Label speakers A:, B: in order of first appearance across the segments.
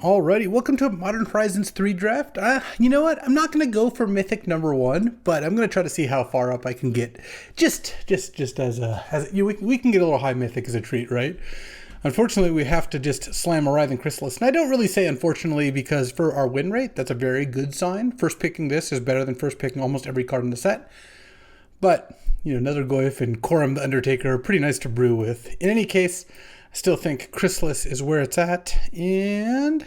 A: Alrighty, welcome to Modern Horizons 3 draft. You know what? I'm not going to go for Mythic number 1, but I'm going to try to see how far up I can get. Just we can get a little high Mythic as a treat, right? Unfortunately, we have to just slam a Writhing Chrysalis. And I don't really say unfortunately because for our win rate, that's a very good sign. First picking this is better than first picking almost every card in the set. But, you know, another Goyf and Korum the Undertaker are pretty nice to brew with. In any case, I still think Chrysalis is where it's at. And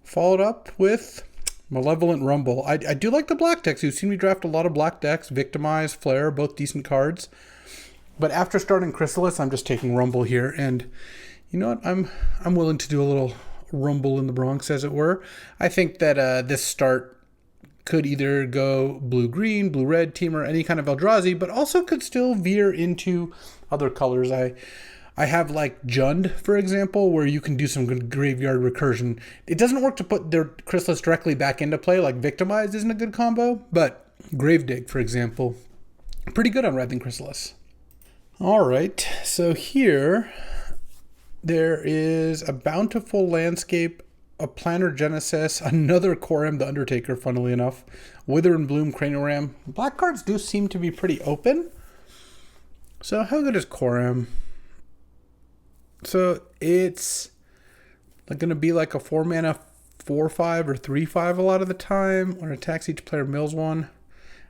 A: followed up with Malevolent Rumble. I do like the black decks. You've seen me draft a lot of black decks. Victimize, Flare, both decent cards. But after starting Chrysalis, I'm just taking Rumble here. And you know what? I'm willing to do a little Rumble in the Bronx, as it were. I think that this start could either go blue-green, blue-red, team, or any kind of Eldrazi, but also could still veer into other colors. I have like Jund, for example, where you can do some good graveyard recursion. It doesn't work to put their Chrysalis directly back into play, like Victimize isn't a good combo, but Gravedigg, for example, pretty good on Writhing Chrysalis. All right, so here there is a Bountiful Landscape, a Planner Genesis, another Korum the Undertaker, funnily enough, Wither and Bloom, Cranial Ram. Black cards do seem to be pretty open. So how good is Korum? So it's going to be like a 4-mana 4/5 or 3/5 a lot of the time, or attacks each player mills one.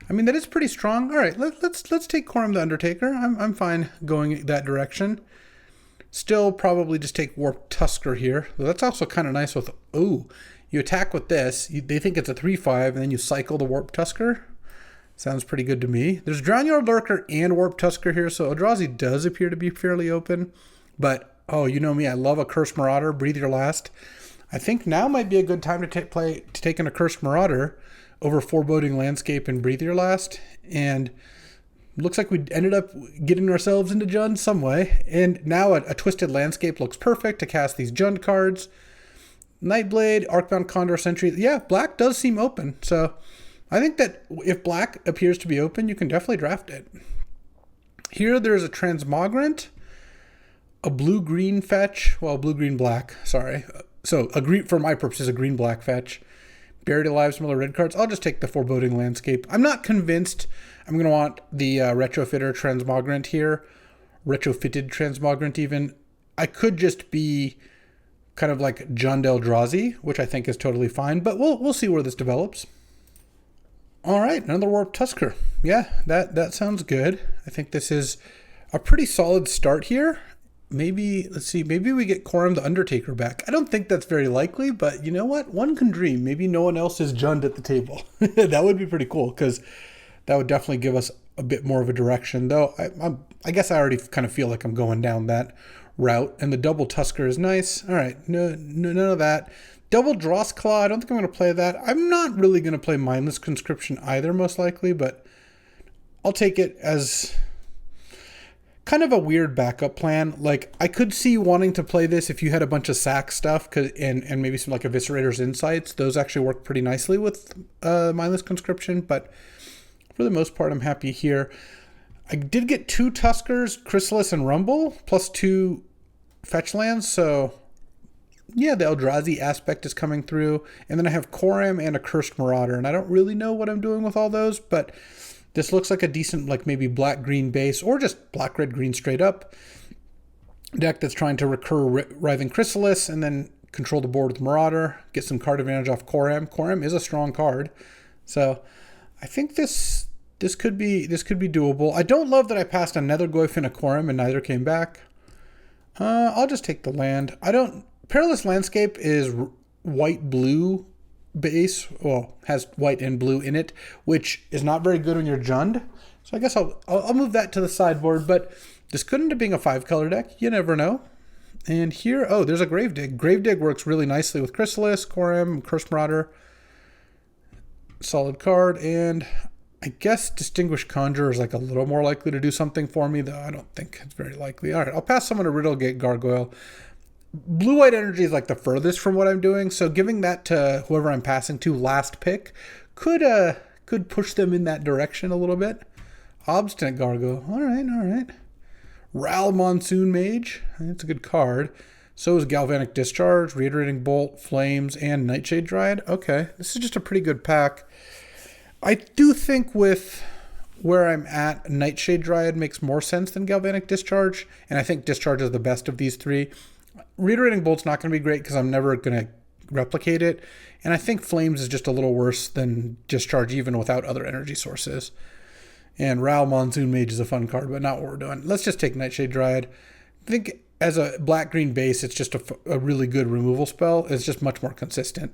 A: I mean, that is pretty strong. All right, let's take Korum the Undertaker. I'm fine going that direction. Still probably just take Warped Tusker here. That's also kind of nice with, you attack with this. They think it's a 3/5, and then you cycle the Warped Tusker. Sounds pretty good to me. There's Drownyard Lurker and Warped Tusker here, so Eldrazi does appear to be fairly open. But, you know me, I love a Curse Marauder, Breathe Your Last. I think now might be a good time to take in a Curse Marauder over Foreboding Landscape and Breathe Your Last. And looks like we ended up getting ourselves into Jund some way. And now a Twisted Landscape looks perfect to cast these Jund cards. Nightblade, Arcbound Condor Sentry. Yeah, black does seem open. So I think that if black appears to be open, you can definitely draft it. Here there's a Transmogrant, a blue-green fetch. Well, blue-green-black, sorry. So for my purposes, a green-black fetch. Buried Alive, some other red cards. I'll just take the Foreboding Landscape. I'm not convinced I'm going to want the Retrofitter Transmogrant here. Retrofitted Transmogrant even. I could just be kind of like Jund Eldrazi, which I think is totally fine. But we'll see where this develops. All right, another Warped Tusker. Yeah, that sounds good. I think this is a pretty solid start here. Maybe, let's see, maybe we get Korum the Undertaker back. I don't think that's very likely, but you know what? One can dream. Maybe no one else is Jund at the table. That would be pretty cool, because that would definitely give us a bit more of a direction. Though, I guess I already kind of feel like I'm going down that route. And the double Tusker is nice. All right, no, none of that. Double Drossclaw, I don't think I'm going to play that. I'm not really going to play Mindless Conscription either, most likely, but I'll take it as kind of a weird backup plan. Like, I could see wanting to play this if you had a bunch of sack stuff and maybe some like Eviscerator's Insights. Those actually work pretty nicely with Mindless Conscription, but for the most part, I'm happy here. I did get 2 Tuskers, Chrysalis and Rumble, plus 2 fetch lands, so yeah, the Eldrazi aspect is coming through. And then I have Korum and a Cursed Marauder, and I don't really know what I'm doing with all those, but this looks like a decent, like maybe black-green base, or just black-red-green straight up deck that's trying to recur Writhing Chrysalis and then control the board with Marauder, get some card advantage off Korum. Korum is a strong card, so I think this could be doable. I don't love that I passed another Goyf and a Korum and neither came back. I'll just take the land. Perilous Landscape is white-blue base, well, has white and blue in it, which is not very good when you're Jund. So I guess I'll move that to the sideboard, but this could end up being a 5-color deck. You never know. And here, there's a Gravedigg. Gravedigg works really nicely with Chrysalis, Korum, Curse Marauder. Solid card, and I guess Distinguished Conjurer is like a little more likely to do something for me, though I don't think it's very likely. All right, I'll pass someone a Riddlegate Gargoyle. Blue-white energy is like the furthest from what I'm doing, so giving that to whoever I'm passing to last pick could push them in that direction a little bit. Obstinate Gargoyle. All right. Ral Monsoon Mage. That's a good card. So is Galvanic Discharge, Reiterating Bolt, Flames, and Nightshade Dryad. Okay, this is just a pretty good pack. I do think with where I'm at, Nightshade Dryad makes more sense than Galvanic Discharge, and I think Discharge is the best of these three. Reiterating Bolt's not going to be great because I'm never going to replicate it, and I think Flames is just a little worse than Discharge even without other energy sources. And Ral Monsoon Mage is a fun card, but not what we're doing. Let's just take Nightshade Dryad. I think as a black-green base, it's just a really good removal spell. It's just much more consistent.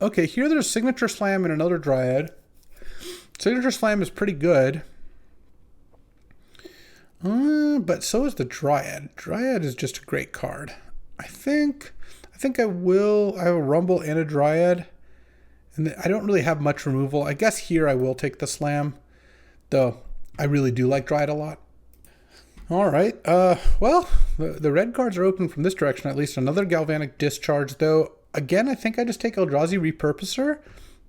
A: Okay, here there's Signature Slam and another Dryad. Signature Slam is pretty good. But so is the Dryad. Dryad is just a great card. I think I will. I have a Rumble and a Dryad. And I don't really have much removal. I guess here I will take the Slam. Though I really do like Dryad a lot. All right. Well, the red cards are open from this direction, at least. Another Galvanic Discharge, though. Again, I think I just take Eldrazi Repurposer.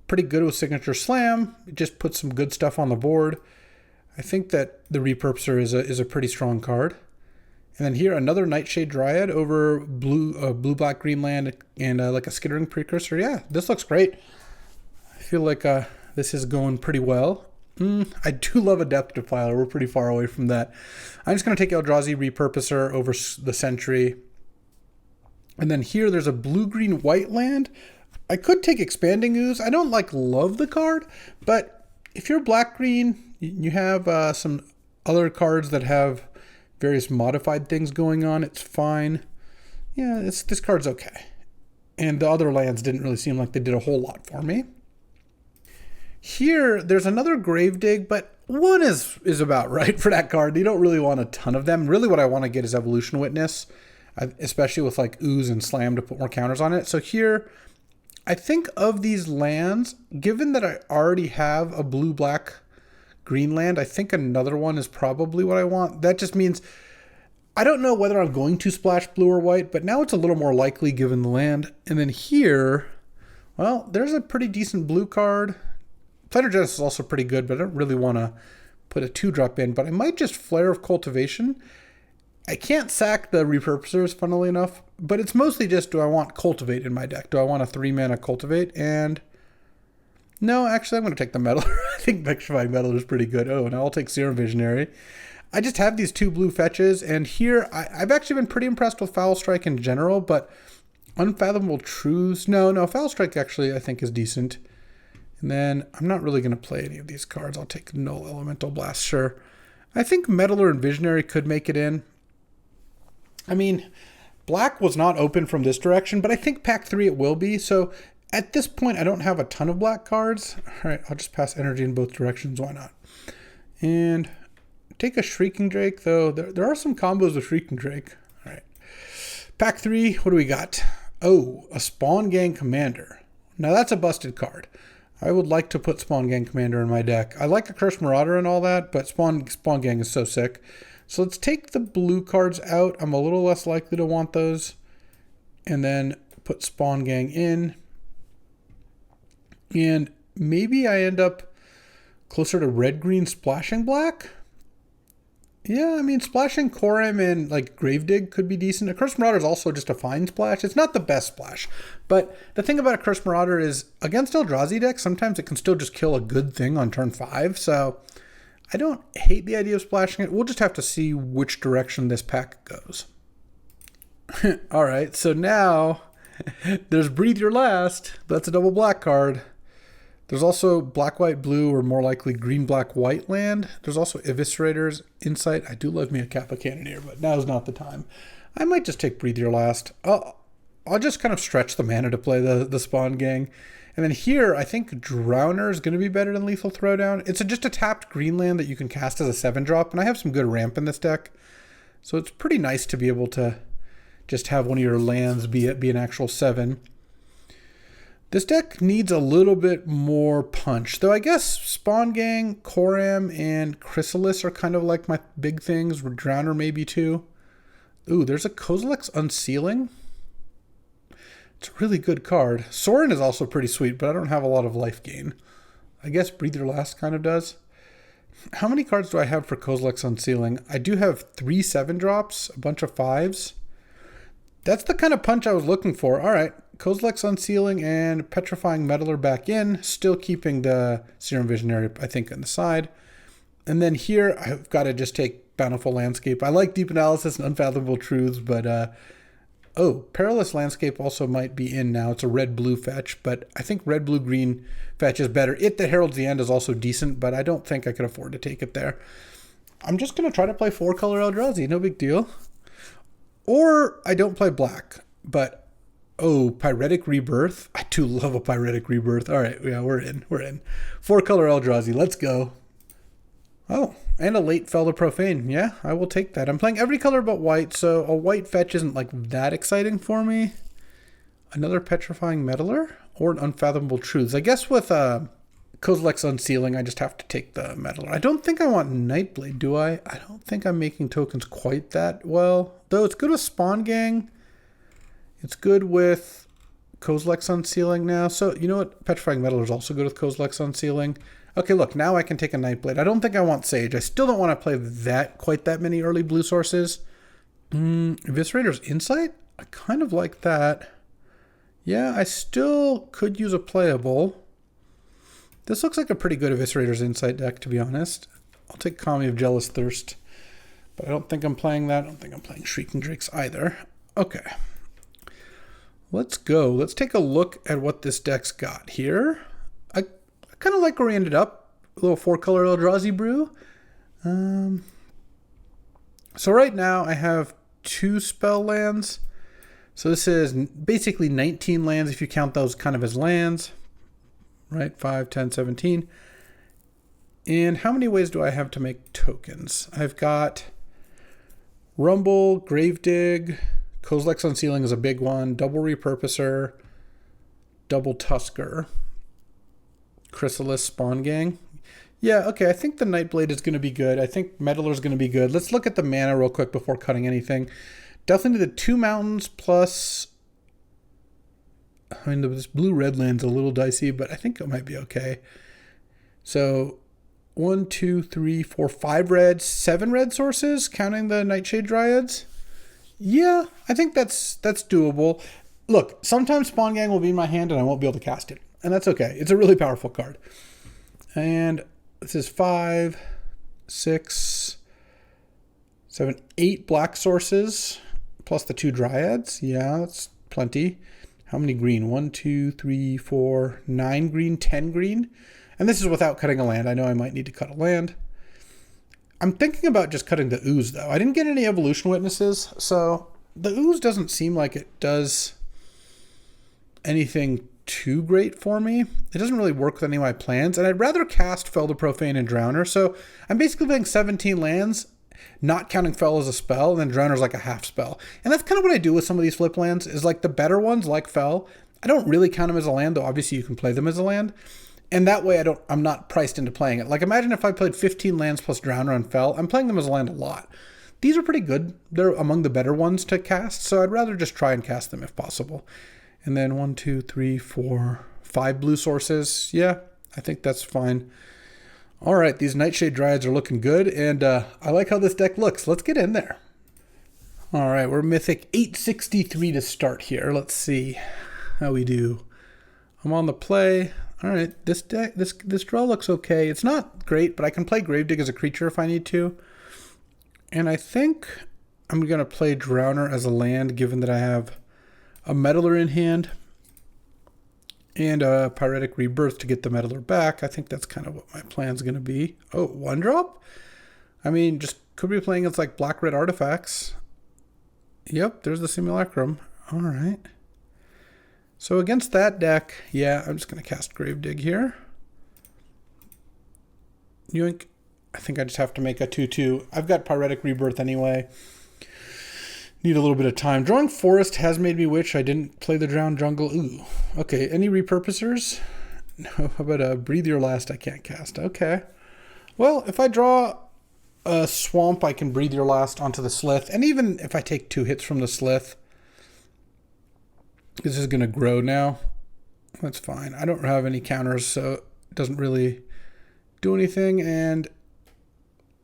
A: Pretty good with Signature Slam. It just puts some good stuff on the board. I think that the Repurposer is a pretty strong card. And then here, another Nightshade Dryad over blue-black green land and like a Skittering Precursor. Yeah, this looks great. I feel like this is going pretty well. I do love a Depth Defiler. We're pretty far away from that. I'm just going to take Eldrazi Repurposer over the Sentry. And then here there's a blue-green-white land. I could take Expanding Ooze. I don't love the card, but if you're black-green, you have some other cards that have various modified things going on. It's fine. Yeah, this card's okay. And the other lands didn't really seem like they did a whole lot for me. Here, there's another Gravedigg, but one is about right for that card. You don't really want a ton of them. Really what I want to get is Evolution Witness, especially with like Ooze and Slam to put more counters on it. So here, I think of these lands, given that I already have a blue-black green land, I think another one is probably what I want. That just means I don't know whether I'm going to splash blue or white, but now it's a little more likely given the land. And then here, well, there's a pretty decent blue card. Planar Genesis is also pretty good, but I don't really want to put a 2-drop in. But I might just Flare of Cultivation. I can't sack the Repurposers, funnily enough, but it's mostly just, do I want Cultivate in my deck? Do I want a 3-mana Cultivate? And no, actually, I'm going to take the Meddler. I think Petrifying Meddler is pretty good. Oh, and I'll take Serum Visionary. I just have these 2 blue fetches, and here, I've actually been pretty impressed with Foul Strike in general, but Unfathomable Truths, no, Foul Strike actually I think is decent. And then I'm not really going to play any of these cards. I'll take Null Elemental Blast, sure. I think Meddler and Visionary could make it in. I mean, black was not open from this direction, but I think pack 3 it will be. So at this point, I don't have a ton of black cards. All right, I'll just pass energy in both directions. Why not? And take a Shrieking Drake, though. There are some combos with Shrieking Drake. All right. Pack 3, what do we got? Oh, a Spawn Gang Commander. Now that's a busted card. I would like to put Spawn Gang Commander in my deck. I like the Cursed Marauder and all that, but Spawn Gang is so sick. So let's take the blue cards out. I'm a little less likely to want those. And then put Spawn Gang in. And maybe I end up closer to red-green splashing black. Yeah, I mean, splashing Korem and like Gravedigg could be decent. A Cursed Marauder is also just a fine splash. It's not the best splash. But the thing about a Cursed Marauder is against Eldrazi decks, sometimes it can still just kill a good thing on turn 5. So I don't hate the idea of splashing it. We'll just have to see which direction this pack goes. All right, so now there's Breathe Your Last. That's a double black card. There's also black, white, blue, or more likely green, black, white land. There's also Eviscerators, Insight. I do love me a Kappa Cannoneer, but now's not the time. I might just take Breathe Your Last. I'll just kind of stretch the mana to play the Spawn Gang. And then here, I think Drowner is going to be better than Lethal Throwdown. It's just a tapped green land that you can cast as a 7-drop, and I have some good ramp in this deck. So it's pretty nice to be able to just have one of your lands be an actual 7. This deck needs a little bit more punch, though I guess Spawn Gang, Korem, and Chrysalis are kind of like my big things. Drowner maybe too. Ooh, there's a Kozilek's Unsealing. It's a really good card. Sorin is also pretty sweet, but I don't have a lot of life gain. I guess Breathe Your Last kind of does. How many cards do I have for Kozilek's Unsealing? I do have 3 7-drops, a bunch of 5s. That's the kind of punch I was looking for. All right, Kozilek's Unsealing and Petrifying Meddler back in, still keeping the Serum Visionary, I think, on the side. And then here, I've got to just take Bountiful Landscape. I like Deep Analysis and Unfathomable Truths, but oh, Perilous Landscape also might be in now. It's a red-blue fetch, but I think red-blue-green fetch is better. It that Heralds the End is also decent, but I don't think I could afford to take it there. I'm just going to try to play 4-color Eldrazi. No big deal. Or I don't play black, but oh, Pyretic Rebirth. I do love a Pyretic Rebirth. All right, yeah, we're in. 4-color Eldrazi. Let's go. Oh, and a late Felder Profane. Yeah, I will take that. I'm playing every color but white, so a white fetch isn't like that exciting for me. Another Petrifying Meddler or an Unfathomable Truths. I guess with Kozilek's Unsealing, I just have to take the Meddler. I don't think I want Nightblade, do I? I don't think I'm making tokens quite that well. Though it's good with Spawn Gang. It's good with Kozilek's Unsealing now. So, you know what? Petrifying Meddler is also good with Kozilek's Unsealing. Okay, look, now I can take a Nightblade. I don't think I want Sage. I still don't want to play quite that many early blue sources. Eviscerator's Insight? I kind of like that. Yeah, I still could use a playable. This looks like a pretty good Eviscerator's Insight deck, to be honest. I'll take Kami of Jealous Thirst. But I don't think I'm playing that. I don't think I'm playing Shrieking Drakes either. Okay. Let's go. Let's take a look at what this deck's got here. I kind of like where we ended up. A little 4-color Eldrazi brew. So right now I have 2 spell lands. So this is basically 19 lands if you count those kind of as lands. Right? 5, 10, 17. And how many ways do I have to make tokens? I've got Rumble, Gravedigg, Kozilek's Unsealing is a big one, Double Repurposer, Double Tusker, Chrysalis, Spawn Gang. Yeah, okay, I think the Nightblade is going to be good. I think Meddler is going to be good. Let's look at the mana real quick before cutting anything. Definitely the 2 mountains plus... I mean, this blue-red land's a little dicey, but I think it might be okay. So, 1, 2, 3, 4, 5 red, 7 red sources, counting the Nightshade Dryads. Yeah, I think that's doable. Look, sometimes Spawn Gang will be in my hand and I won't be able to cast it. And that's okay. It's a really powerful card. And this is 5, 6, 7, 8 black sources, plus the 2 Dryads. Yeah, that's plenty. How many green? 1, 2, 3, 4, 9 green, 10 green. And this is without cutting a land. I know I might need to cut a land. I'm thinking about just cutting the Ooze, though. I didn't get any Evolution Witnesses, so the Ooze doesn't seem like it does anything too great for me. It doesn't really work with any of my plans, and I'd rather cast Felder Profane and Drowner. So I'm basically playing 17 lands, not counting Fel as a spell, and then Drowner's like a half spell. And that's kind of what I do with some of these flip lands, is like the better ones, like Fel, I don't really count them as a land, though obviously you can play them as a land. And that way I'm not priced into playing it. Like imagine if I played 15 lands plus Drowner and Fel, I'm playing them as a land a lot. These are pretty good. They're among the better ones to cast, so I'd rather just try and cast them if possible. And then 1, 2, 3, 4, 5 blue sources. Yeah, I think that's fine. All right, these Nightshade Dryads are looking good, and I like how this deck looks. Let's get in there. All right, we're Mythic 863 to start here. Let's see how we do. I'm on the play. All right, this deck, this draw looks okay. It's not great, but I can play Gravedigg as a creature if I need to. And I think I'm going to play Drowner as a land, given that I have a Meddler in hand and a Pyretic Rebirth to get the Meddler back. I think that's kind of what my plan's going to be. Oh, 1-drop? I mean, just could be playing it's like black-red artifacts. Yep, there's the Simulacrum. All right. So against that deck, yeah, I'm just going to cast Gravedigg here. Yoink. I think I just have to make a 2/2. I've got Pyretic Rebirth anyway. Need a little bit of time. Drawing Forest has made me wish I didn't play the Drowned Jungle. Ooh. Okay, any repurposers? No, how about Breathe Your Last I can't cast. Okay. Well, if I draw a Swamp, I can Breathe Your Last onto the Slith. And even if I take 2 hits from the Slith, this is going to grow now. That's fine. I don't have any counters, so it doesn't really do anything. And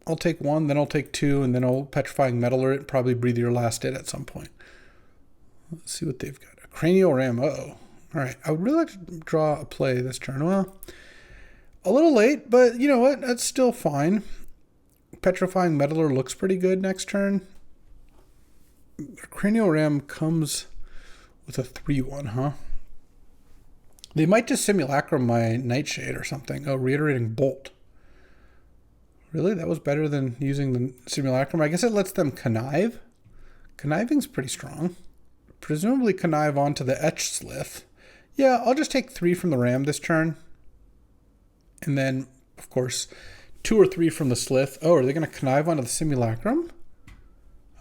A: I'll take 1, then I'll take 2, and then I'll Petrifying Meddler it, probably Breathe Your Last it at some point. Let's see what they've got. A Cranial Ram. Uh-oh. All right. I would really like to draw a play this turn. Well, a little late, but you know what? That's still fine. Petrifying Meddler looks pretty good next turn. Cranial Ram comes with a 3/1, huh? They might just Simulacrum my Nightshade or something. Oh, Reiterating Bolt. Really? That was better than using the Simulacrum? I guess it lets them connive. Conniving's pretty strong. Presumably connive onto the Etch Slith. Yeah, I'll just take 3 from the Ram this turn. And then, of course, 2 or 3 from the Slith. Oh, are they going to connive onto the Simulacrum?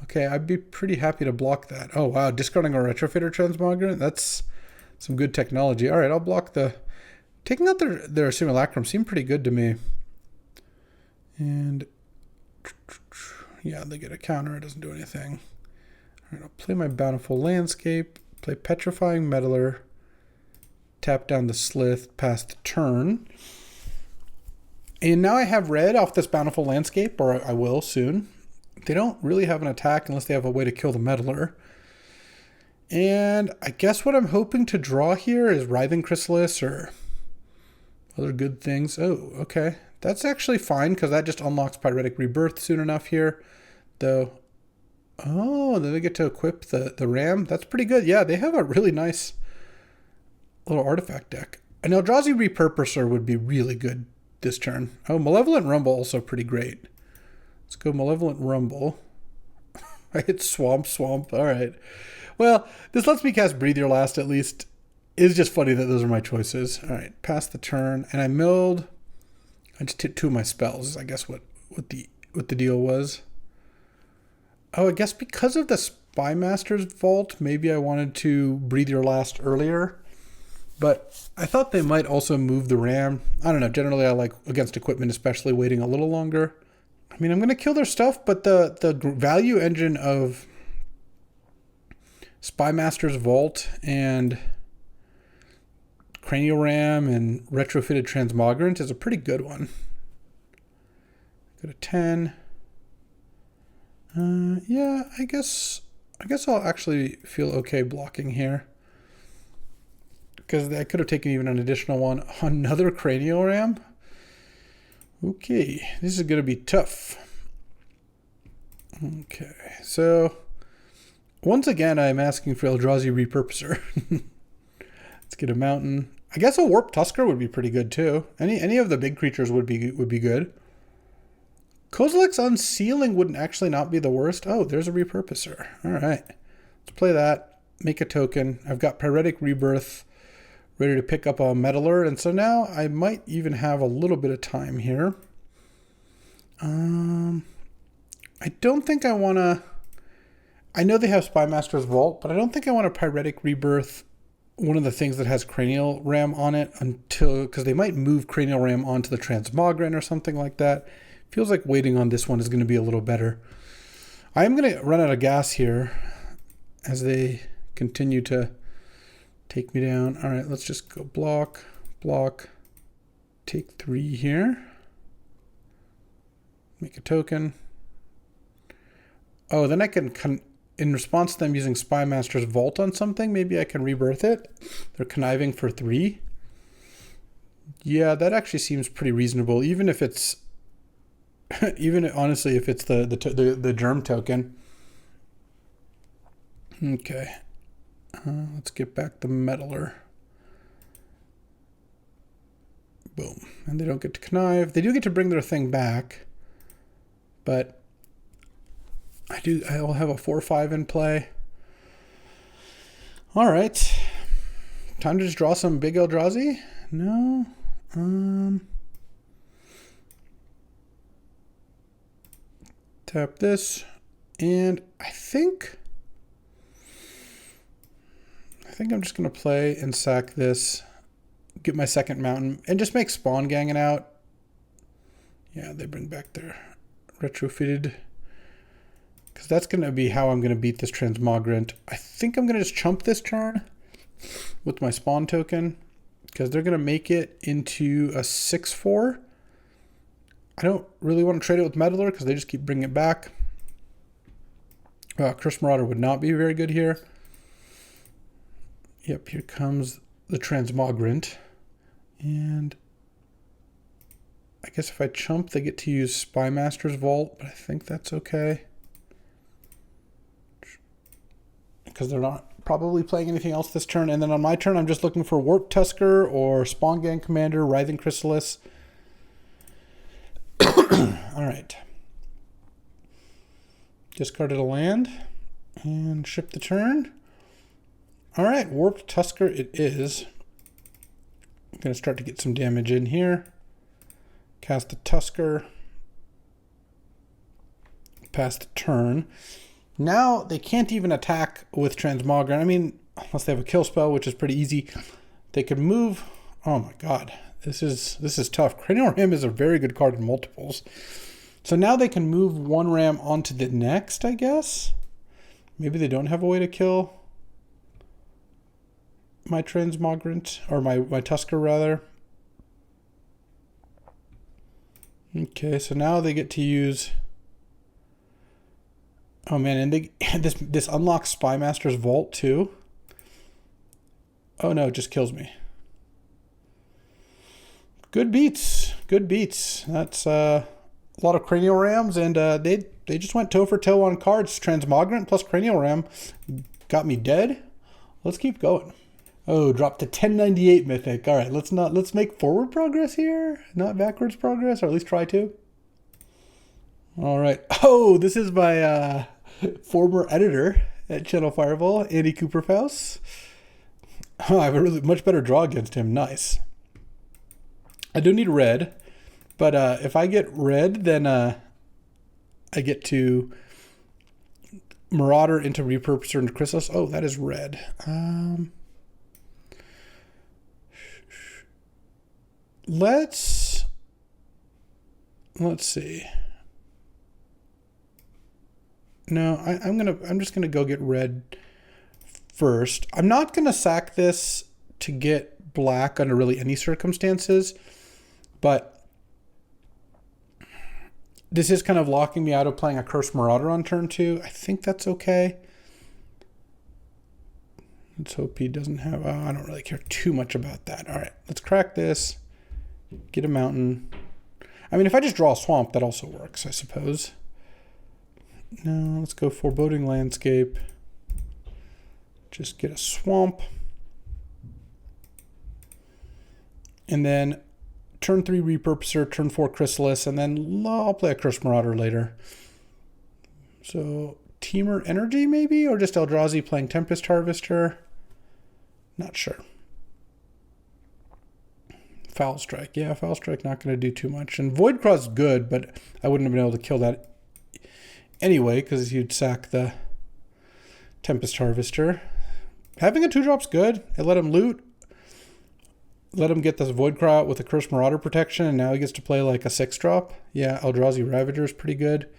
A: Okay, I'd be pretty happy to block that. Oh, wow, discarding a Retrofitter Transmogrant? That's some good technology. All right, I'll block the... Taking out their Simulacrum seemed pretty good to me. And... yeah, they get a counter. It doesn't do anything. All right, I'll play my Bountiful Landscape, play Petrifying Meddler, tap down the Slith, pass the turn. And now I have red off this Bountiful Landscape, or I will soon. They don't really have an attack unless they have a way to kill the Meddler. And I guess what I'm hoping to draw here is Writhing Chrysalis or other good things. Oh, okay. That's actually fine because that just unlocks Pyretic Rebirth soon enough here. Though, oh, then they get to equip the Ram. That's pretty good. Yeah, they have a really nice little artifact deck. An Eldrazi Repurposer would be really good this turn. Oh, Malevolent Rumble also pretty great. Let's go Malevolent Rumble. I hit Swamp. All right. Well, this lets me cast Breathe Your Last at least. It's just funny that those are my choices. All right, pass the turn. And I milled. I just hit 2 of my spells. I guess what the deal was. Oh, I guess because of the Spymaster's Vault, maybe I wanted to Breathe Your Last earlier. But I thought they might also move the Ram. I don't know. Generally, I like, against equipment especially, waiting a little longer. I mean, I'm going to kill their stuff, but the value engine of Spymaster's Vault and Cranial Ram and Retrofitted Transmogrant is a pretty good one. Go to 10. Yeah, I guess I'll actually feel okay blocking here. Because I could have taken even an additional one. Another Cranial Ram? Okay, this is going to be tough. Okay, so once again, I'm asking for Eldrazi Repurposer. Let's get a mountain. I guess a Warp Tusker would be pretty good too. Any of the big creatures would be good. Kozilek's Unsealing wouldn't actually not be the worst. Oh, there's a Repurposer. All right, let's play that. Make a token. I've got Pyretic Rebirth ready to pick up a Meddler, and so now I might even have a little bit of time here. I don't think I want to... I know they have Spymaster's Vault, but I don't think I want to Pyretic Rebirth one of the things that has Cranial Ram on it until... because they might move Cranial Ram onto the Transmogrant or something like that. Feels like waiting on this one is going to be a little better. I am going to run out of gas here as they continue to take me down. All right, let's just go block, take 3 here. Make a token. Oh, then I can, in response to them using Spymaster's Vault on something, maybe I can rebirth it. They're conniving for 3. Yeah, that actually seems pretty reasonable, even if it's, even honestly, if it's the germ token. Okay. Let's get back the Meddler. Boom. And they don't get to connive. They do get to bring their thing back. But I'll have a 4/5 in play. All right. Time to just draw some big Eldrazi? No. Tap this. And I think I'm just going to play and sack this, get my second mountain, and just make Spawn Ganging out. Yeah, they bring back their Retrofitted. Because that's going to be how I'm going to beat this Transmogrant. I think I'm going to just chump this turn with my Spawn token. Because they're going to make it into a 6/4. I don't really want to trade it with Meddler because they just keep bringing it back. Curse Marauder would not be very good here. Yep, here comes the Transmogrant. And I guess if I chump, they get to use Spymaster's Vault, but I think that's okay. Because they're not probably playing anything else this turn. And then on my turn, I'm just looking for Warp Tusker or Spawn Gang Commander, Writhing Chrysalis. All right. Discarded a land and ship the turn. All right, Warped Tusker it is. I'm going to start to get some damage in here. Cast the Tusker. Pass the turn. Now they can't even attack with Transmogrant. I mean, unless they have a kill spell, which is pretty easy. They could move. Oh my god. This is tough. Cranial Ram is a very good card in multiples. So now they can move one ram onto the next, I guess. Maybe they don't have a way to kill my Transmogrant, or my Tusker rather. Okay, so now they get to use. Oh man, and they this unlocks Spymaster's Vault too. Oh no, it just kills me. Good beats, good beats. That's a lot of Cranial Rams, and they just went toe for toe on cards. Transmogrant plus Cranial Ram got me dead. Let's keep going. Oh, dropped to 1098 Mythic. All right, let's make forward progress here, not backwards progress, or at least try to. All right. Oh, this is my former editor at Channel Fireball, Andy Cooperfaus. Oh, I have a really much better draw against him. Nice. I do need red, but if I get red, then I get to Marauder into Repurposer into Chrysalis. Oh, that is red. Let's see. No, I'm just gonna go get red first. I'm not gonna sack this to get black under really any circumstances, but this is kind of locking me out of playing a Cursed Marauder on turn 2. I think that's okay. Let's hope he doesn't have. I don't really care too much about that. All right, let's crack this. Get a mountain. I mean, if I just draw a swamp, that also works, I suppose. No, let's go Foreboding Landscape. Just get a swamp. And then turn 3 Repurposer, turn 4 Chrysalis, and then I'll play a Cursed Marauder later. So, Teamer Energy maybe? Or just Eldrazi playing Tempest Harvester? Not sure. Foul Strike. Yeah, Foul Strike not going to do too much. And Void Cross is good, but I wouldn't have been able to kill that anyway, because you'd sack the Tempest Harvester. Having a 2-drop's good. It let him loot. Let him get this Void Cry out with a Cursed Marauder protection, and now he gets to play like a 6-drop. Yeah, Eldrazi Ravager is pretty good.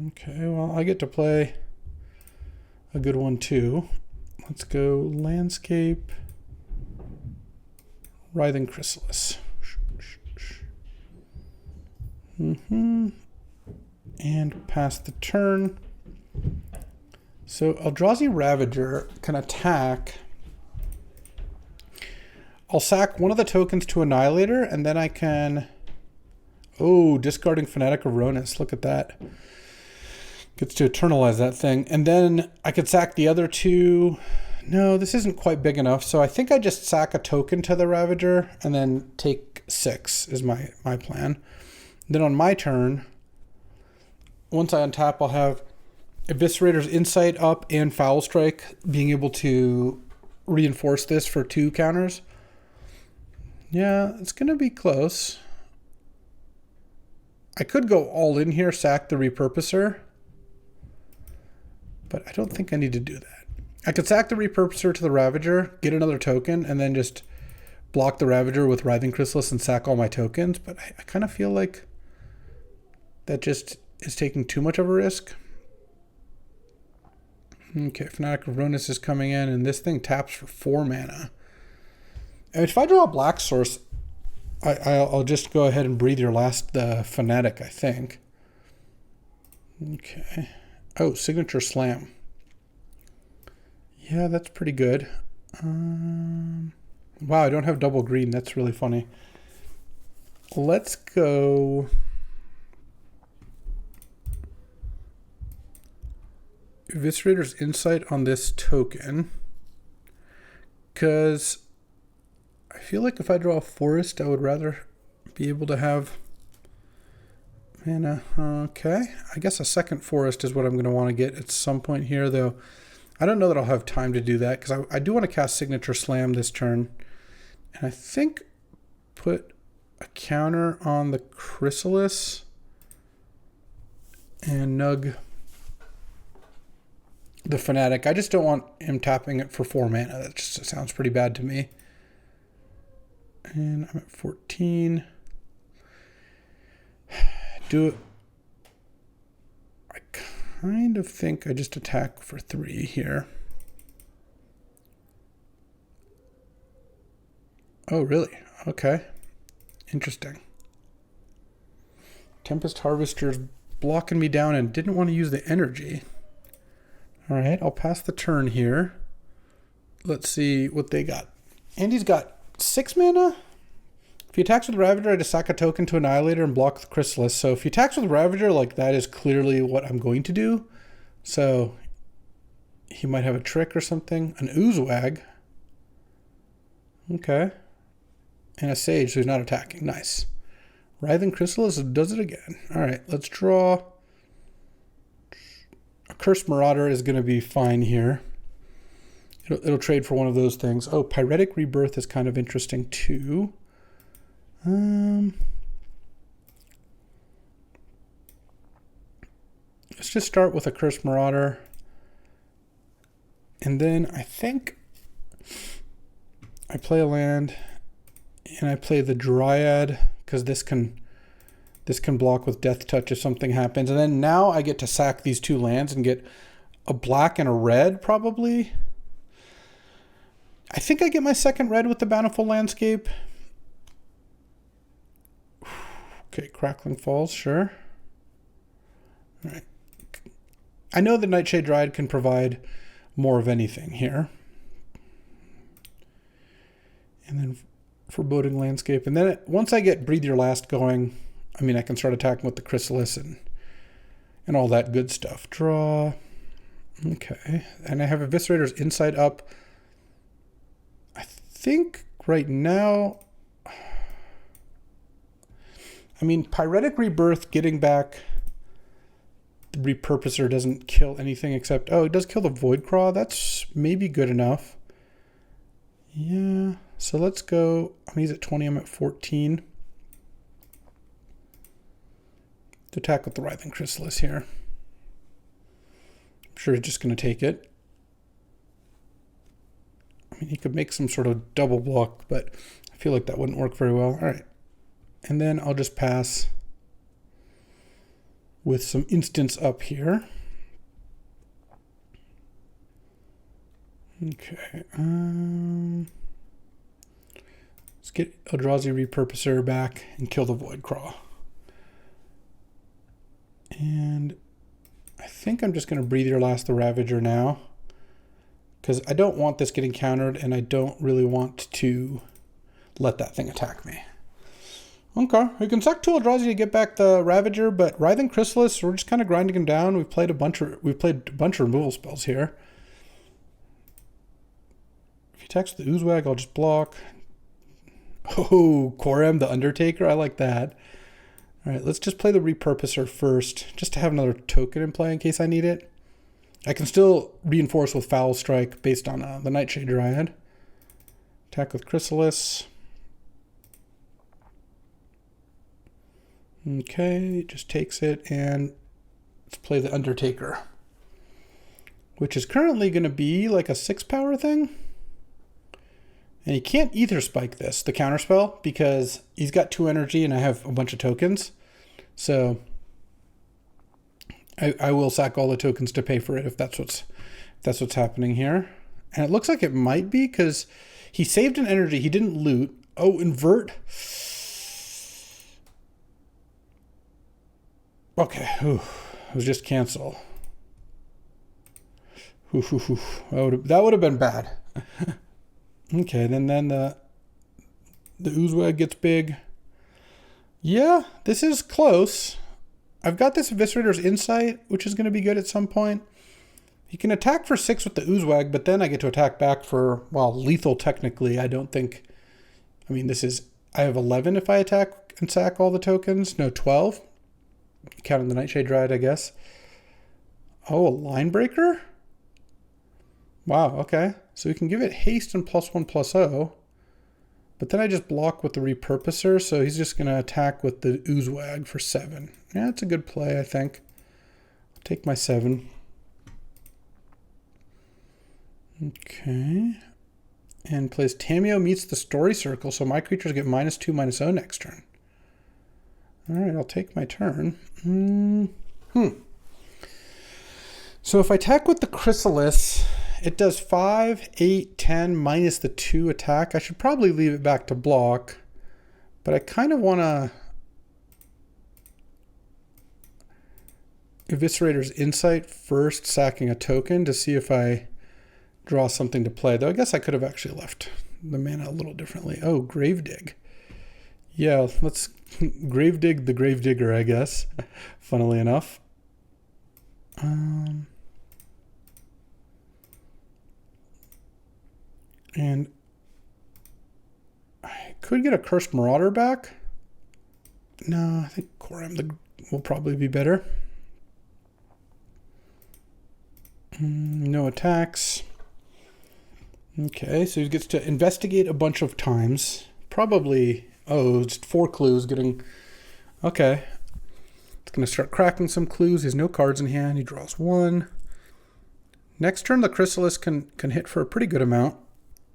A: Okay, well, I get to play a good one too. Let's go Landscape. Writhing Chrysalis. And pass the turn. So Eldrazi Ravager can attack. I'll sack one of the tokens to Annihilator, and then I can... Oh, discarding Fanatic of Ronus. Look at that. Gets to eternalize that thing. And then I could sack the other two... No, this isn't quite big enough, so I think I just sack a token to the Ravager and then take 6 is my plan. Then on my turn, once I untap, I'll have Eviscerator's Insight up and Foul Strike, being able to reinforce this for 2 counters. Yeah, it's going to be close. I could go all in here, sack the Repurposer, but I don't think I need to do that. I could sack the Repurposer to the Ravager, get another token, and then just block the Ravager with Writhing Chrysalis and sack all my tokens. But I kind of feel like that just is taking too much of a risk. Okay, Fanatic of Ronus is coming in, and this thing taps for 4 mana. And if I draw a black source, I'll just go ahead and breathe your last Fanatic, I think. Okay. Oh, Signature Slam. Yeah, that's pretty good. Wow, I don't have double green. That's really funny. Let's go... Eviscerator's Insight on this token. Because I feel like if I draw a forest, I would rather be able to have mana. Okay, I guess a second forest is what I'm going to want to get at some point here, though. I don't know that I'll have time to do that, because I do want to cast Signature Slam this turn. And I think put a counter on the Chrysalis and nug the Fanatic. I just don't want him tapping it for 4 mana. That just sounds pretty bad to me. And I'm at 14. I kind of think I just attack for 3 here. Oh, really? Okay. Interesting. Tempest Harvester's blocking me down and didn't want to use the energy. All right, I'll pass the turn here. Let's see what they got. Andy's got 6 mana. If he attacks with Ravager, I just sack a token to Annihilator and block the Chrysalis. So if he attacks with Ravager, like, that is clearly what I'm going to do. So he might have a trick or something. An Oozewag. Okay. And a Sage, so he's not attacking. Nice. Writhing Chrysalis does it again. All right, let's draw. A Cursed Marauder is going to be fine here. It'll trade for one of those things. Oh, Pyretic Rebirth is kind of interesting too. Let's just start with a Cursed Marauder. And then I think I play a land and I play the Dryad, because this can block with Death Touch if something happens. And then now I get to sack these 2 lands and get a black and a red, probably. I think I get my second red with the Bountiful Landscape. Okay, Crackling Falls, sure. All right. I know the Nightshade Dryad can provide more of anything here. And then Foreboding Landscape. And then once I get Breathe Your Last going, I mean, I can start attacking with the Chrysalis and all that good stuff. Draw. Okay. And I have Eviscerator's Insight up. I think right now... I mean, Pyretic Rebirth, getting back the Repurposer doesn't kill anything except... Oh, it does kill the Voidcraw. That's maybe good enough. Yeah. So let's go... I mean, he's at 20. I'm at 14. To attack with the Writhing Chrysalis here. I'm sure he's just going to take it. I mean, he could make some sort of double block, but I feel like that wouldn't work very well. All right. And then I'll just pass with some instants up here. Okay. Let's get Eldrazi Repurposer back and kill the Voidcraw. And I think I'm just going to Breathe Your Last the Ravager now, because I don't want this getting countered and I don't really want to let that thing attack me. Okay, we can suck 2 Eldrazi to get back the Ravager, but Writhing Chrysalis, we're just kind of grinding him down. We've played a bunch of removal spells here. If he attacks with the Oozewag, I'll just block. Oh, Korem the Undertaker, I like that. All right, let's just play the Repurposer first, just to have another token in play in case I need it. I can still reinforce with Foul Strike based on the Nightshade Dryad. Attack with Chrysalis. Okay, just takes it, and let's play the Undertaker, which is currently going to be like a 6-power thing. And he can't Ether Spike this, the counterspell, because he's got 2 energy and I have a bunch of tokens. So I will sack all the tokens to pay for it if that's what's happening here. And it looks like it might be, because he saved an energy. He didn't loot. Oh, invert. Okay, it was just cancel. That would have been bad. Okay, then the Oozewag gets big. Yeah, this is close. I've got this Eviscerator's Insight, which is going to be good at some point. He can attack for 6 with the Oozewag, but then I get to attack back for, well, lethal technically. I don't think... I mean, this is... I have 11 if I attack and sack all the tokens. No, 12. Counting the Nightshade Dryad, I guess. Oh, a Line Breaker? Wow, okay. So we can give it haste and +1/+0. But then I just block with the Repurposer, so he's just going to attack with the Oozewag for 7. Yeah, that's a good play, I think. I'll take my 7. Okay. And plays Tameo Meets the Story Circle, so my creatures get -2/-0 next turn. Alright, I'll take my turn. So if I attack with the Chrysalis, it does 5, 8, 10 minus the 2 attack. I should probably leave it back to block, but I kind of want to Eviscerator's Insight first, sacking a token to see if I draw something to play. Though I guess I could have actually left the mana a little differently. Oh, Gravedig. Yeah, let's Gravedig the Gravedigger, I guess, funnily enough. And I could get a Cursed Marauder back. No, I think Koram will probably be better. No attacks. Okay, so he gets to investigate a bunch of times. Probably, oh, it's 4 clues getting... Okay. It's going to start cracking some clues. He has no cards in hand. He draws 1. Next turn, the Chrysalis can hit for a pretty good amount.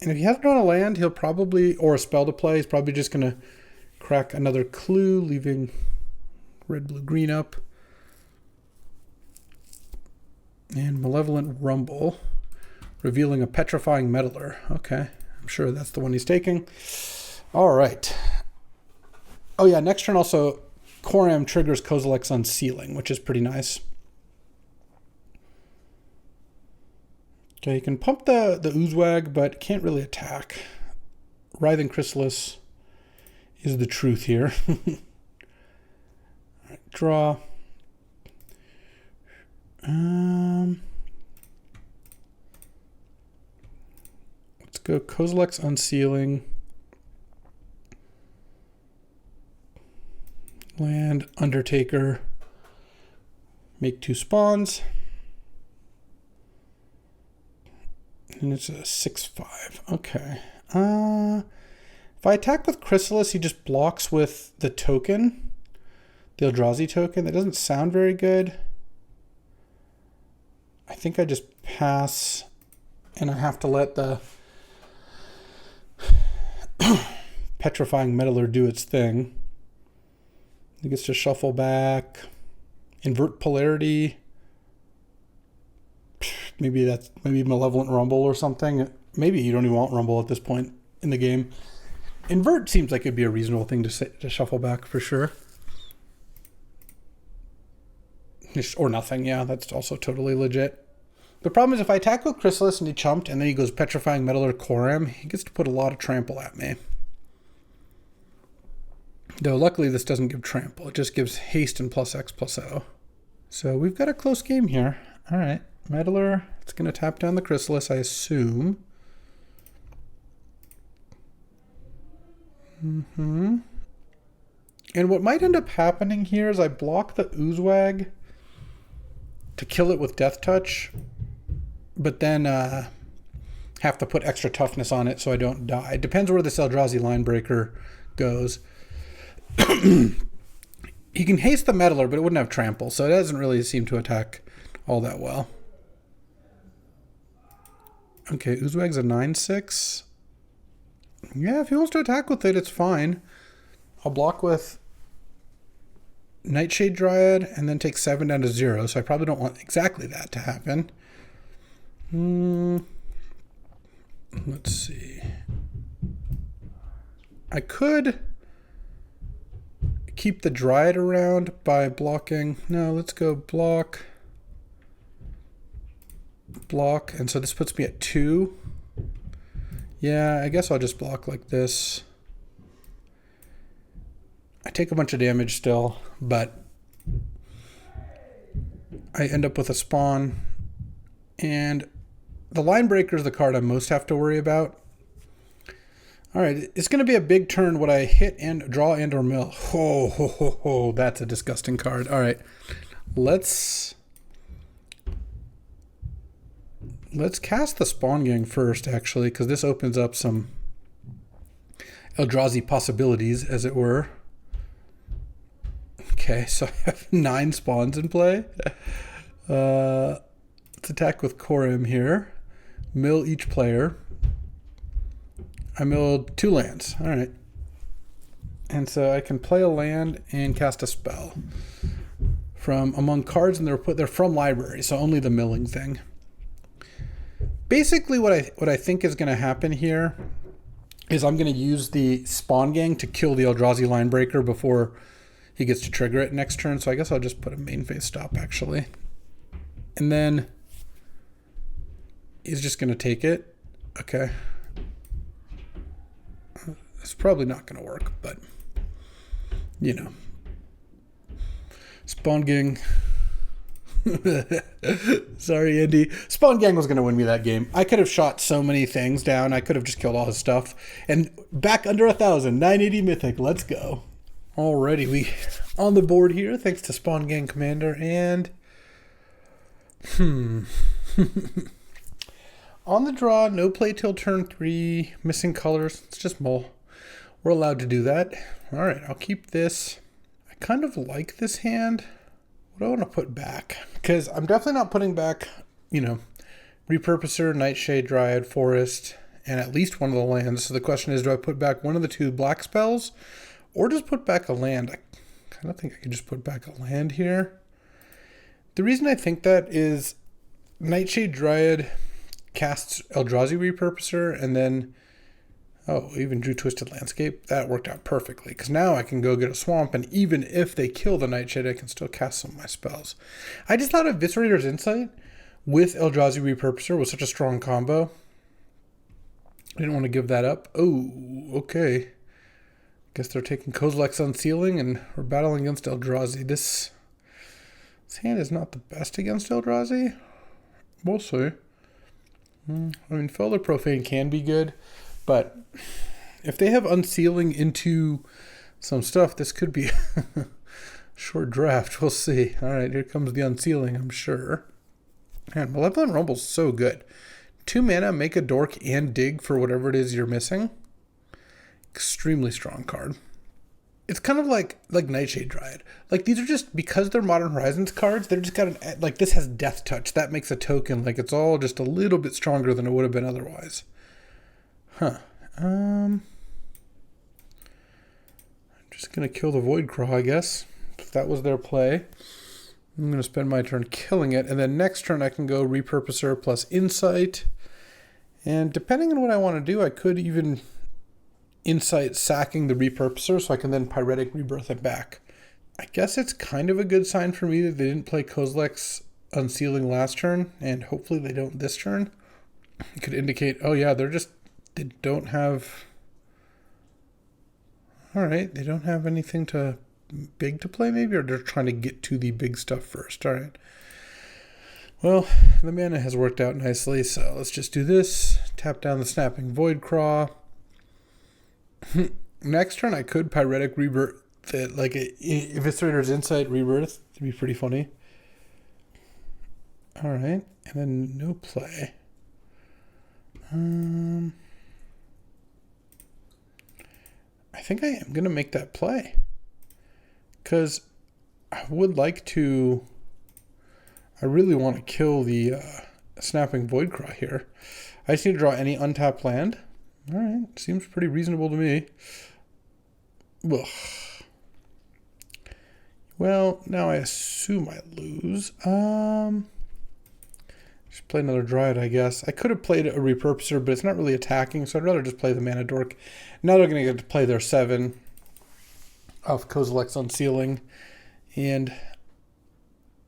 A: And if he hasn't drawn a land, he'll probably, or a spell to play, he's probably just going to crack another clue, leaving red, blue, green up. And Malevolent Rumble, revealing a Petrifying Meddler. Okay, I'm sure that's the one he's taking. All right. Oh yeah, next turn also, Koram triggers Kozilek's Unsealing, which is pretty nice. Okay, you can pump the Oozewag, but can't really attack. Writhing Chrysalis is the truth here. All right, draw. Let's go Kozilek's Unsealing. Land, Undertaker. Make 2 spawns. And it's a 6/5. Okay. If I attack with Chrysalis, he just blocks with the token. The Eldrazi token. That doesn't sound very good. I think I just pass, and I have to let the Petrifying Meddler do its thing. He gets to shuffle back, invert polarity. Maybe Malevolent Rumble or something. Maybe you don't even want Rumble at this point in the game. Invert seems like it'd be a reasonable thing to shuffle back for sure. Or nothing, yeah, that's also totally legit. The problem is if I attack with Chrysalis and he chumped and then he goes Petrifying Meddler Koram, he gets to put a lot of trample at me. Though luckily this doesn't give trample, it just gives haste and +X/+0. So we've got a close game here. All right, Meddler, it's going to tap down the Chrysalis, I assume. And what might end up happening here is I block the Oozewag to kill it with Death Touch, but then have to put extra toughness on it so I don't die. It depends where this Eldrazi Linebreaker goes. He can haste the Meddler, but it wouldn't have trample, so it doesn't really seem to attack all that well. Okay, Oozewag's a 9/6. Yeah, if he wants to attack with it, it's fine. I'll block with Nightshade Dryad and then take 7 down to 0, so I probably don't want exactly that to happen. Let's see. I could keep the Dryad around by blocking. No, let's go block. block, and so this puts me at 2. Yeah, I guess I'll just block like this. I take a bunch of damage still, but I end up with a spawn, and the line breaker is the card I most have to worry about. All right, it's going to be a big turn when I hit and draw and or mill. Oh, that's a disgusting card. All right, let's cast the Spawn Gang first, actually, because this opens up some Eldrazi possibilities, as it were. Okay, so I have 9 spawns in play. Let's attack with Korim here. Mill each player. I milled 2 lands. All right. And so I can play a land and cast a spell from among cards, and they're from library, so only the milling thing. Basically, what I think is going to happen here is I'm going to use the Spawn Gang to kill the Eldrazi line breaker before he gets to trigger it next turn. So I guess I'll just put a main phase stop, actually. And then he's just going to take it. Okay. It's probably not going to work, but, you know. Spawn Gang. Sorry, Andy. Spawn Gang was going to win me that game. I could have shot so many things down. I could have just killed all his stuff. And back under 1,000. 980 Mythic. Let's go. Alrighty, we on the board here, thanks to Spawn Gang Commander. And on the draw, no play till turn 3. Missing colors. It's just mull. We're allowed to do that. All right, I'll keep this. I kind of like this hand. What do I want to put back? Because I'm definitely not putting back, Repurposer, Nightshade, Dryad, Forest, and at least one of the lands. So the question is, do I put back one of the 2 black spells or just put back a land? I kind of think I could just put back a land here. The reason I think that is Nightshade, Dryad casts Eldrazi Repurposer, and then even drew Twisted Landscape. That worked out perfectly, because now I can go get a swamp, and even if they kill the Nightshade, I can still cast some of my spells. I just thought Eviscerator's Insight with Eldrazi Repurposer was such a strong combo. I didn't want to give that up. Oh, okay. Guess they're taking Kozilek's Unsealing, and we're battling against Eldrazi. This hand is not the best against Eldrazi. We'll see. Felder Profane can be good, but if they have Unsealing into some stuff, this could be a short draft. We'll see. All right, here comes the Unsealing, I'm sure. Man, Malevolent Rumble's so good. 2 mana, make a dork and dig for whatever it is you're missing. Extremely strong card. It's kind of like Nightshade Dryad. These are just, because they're Modern Horizons cards, they're just got this has Death Touch. That makes a token, it's all just a little bit stronger than it would have been otherwise. I'm just going to kill the Voidcraw, I guess. If that was their play. I'm going to spend my turn killing it, and then next turn I can go Repurposer plus Insight. And depending on what I want to do, I could even Insight sacking the Repurposer, so I can then Pyretic Rebirth it back. I guess it's kind of a good sign for me that they didn't play Kozilek's Unsealing last turn, and hopefully they don't this turn. It could indicate, oh yeah, they don't have... Alright, they don't have anything big to play maybe, or they're trying to get to the big stuff first. Alright. Well, the mana has worked out nicely, so let's just do this. Tap down the Snapping Voidcraw. Next turn I could Pyretic Rebirth it, Eviscerator's Insight Rebirth. It'd be pretty funny. Alright, and then no play. I think I am going to make that play. Because I would like to... I really want to kill the Snapping Voidcraw here. I just need to draw any untapped land. Alright, seems pretty reasonable to me. Ugh. Well, now I assume I lose. Just play another Dryad, I guess. I could have played a Repurposer, but it's not really attacking, so I'd rather just play the Mana Dork. Now they're going to get to play their 7 off Kozilek's Unsealing, and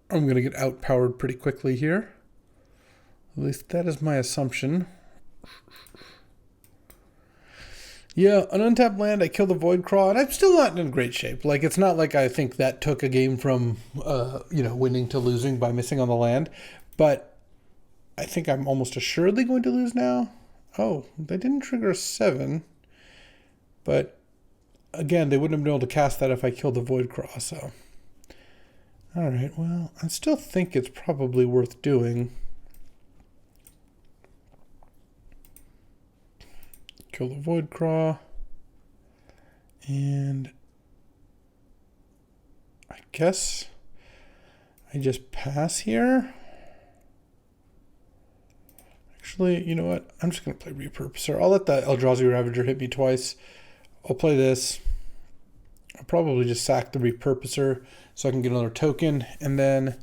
A: I'm going to get outpowered pretty quickly here. At least that is my assumption. Yeah, an untapped land, I kill the Void Craw, and I'm still not in great shape. Like, it's not like I think that took a game from, winning to losing by missing on the land. But I think I'm almost assuredly going to lose now. Oh, they didn't trigger a 7. But, again, they wouldn't have been able to cast that if I killed the Void Craw, so... Alright, well, I still think it's probably worth doing. Kill the Void Craw. And I guess I just pass here. Actually, you know what? I'm just going to play Repurposer. I'll let the Eldrazi Ravager hit me twice. I'll play this. I'll probably just sack the Repurposer so I can get another token. And then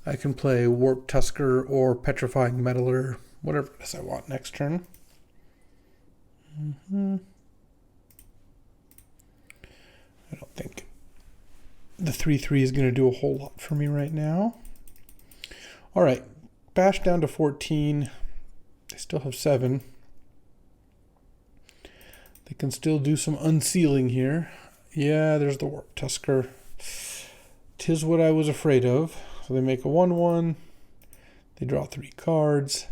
A: I can play Warp Tusker or Petrifying Metaler, whatever it is I want next turn. I don't think the 3/3 is going to do a whole lot for me right now. All right, bash down to 14. They still have 7. They can still do some unsealing here. Yeah, there's the Warp Tusker. 'Tis what I was afraid of. So they make a 1/1. They draw 3 cards.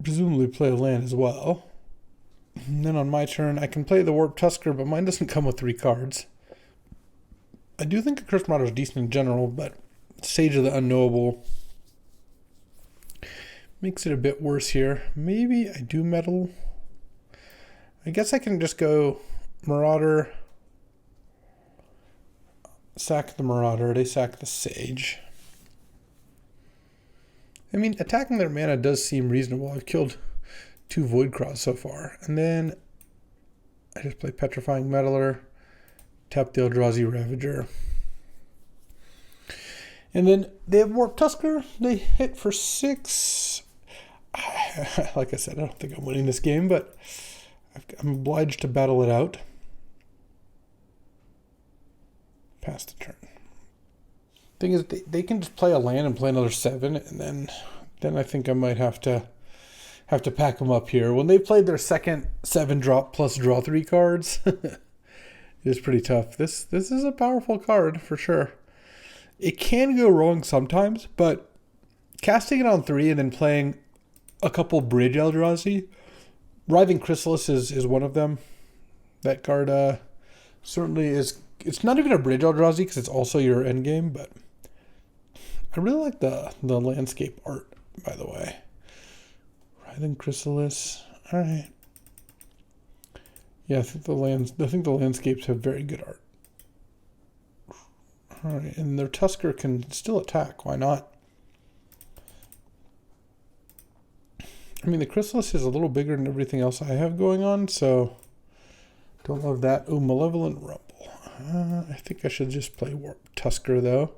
A: Presumably play a land as well. And then on my turn, I can play the Warp Tusker, but mine doesn't come with 3 cards. I do think a Curse Marauder is decent in general, but Sage of the Unknowable makes it a bit worse here. Maybe I do meddle. I guess I can just go Marauder, sack the Marauder, they sack the Sage. I mean, attacking their mana does seem reasonable. I've killed 2 Void Craws so far. And then I just play Petrifying Metaler, tap the Eldrazi Ravager. And then they have Warp Tusker. They hit for 6. Like I said, I don't think I'm winning this game, but I'm obliged to battle it out. Pass the turn. Thing is, they can just play a land and play another 7, and then I think I might have to pack them up here. When they played their second 7 drop plus draw 3 cards, it is pretty tough. This is a powerful card for sure. It can go wrong sometimes, but casting it on 3 and then playing a couple Bridge Eldrazi, Writhing Chrysalis is one of them. That card certainly is. It's not even a Bridge Eldrazi because it's also your endgame, but I really like the landscape art, by the way. Writhing Chrysalis. All right. Yeah, I think the landscapes have very good art. All right, and their Tusker can still attack. Why not? I mean, the Chrysalis is a little bigger than everything else I have going on, so don't love that. Oh, Malevolent Rumble. I think I should just play Warp Tusker, though.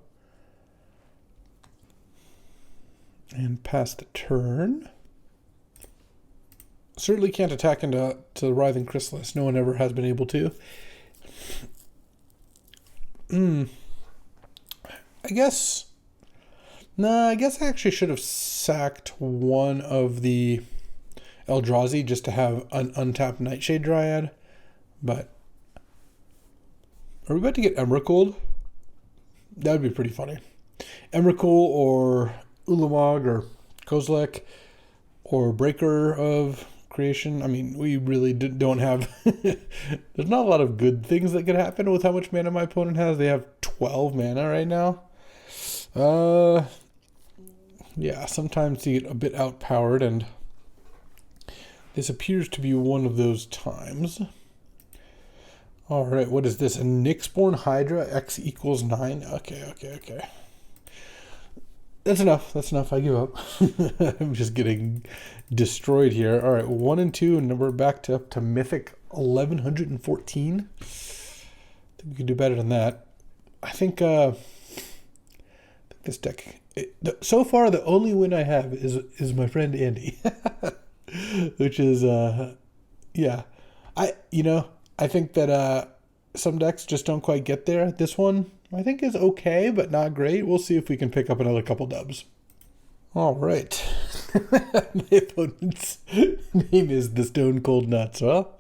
A: And pass the turn. Certainly can't attack into the Writhing Chrysalis. No one ever has been able to. I guess I actually should have sacked one of the Eldrazi just to have an untapped Nightshade Dryad. But are we about to get Emrakul? That would be pretty funny. Emrakul or Ulamog or Kozilek or Breaker of Creation. I mean, we really don't have... There's not a lot of good things that could happen with how much mana my opponent has. They have 12 mana right now. Yeah, sometimes you get a bit outpowered, and this appears to be one of those times. All right, what is this? A Nyxborn Hydra, X equals 9? Okay. That's enough. I give up. I'm just getting destroyed here. All right, 1 and 2, and we're back up to Mythic 1114. I think we could do better than that. I think this deck... so far, the only win I have is my friend Andy. Which is, yeah. I think that some decks just don't quite get there. This one, I think, is okay, but not great. We'll see if we can pick up another couple dubs. All right. My opponent's name is the Stone Cold Nuts. Well,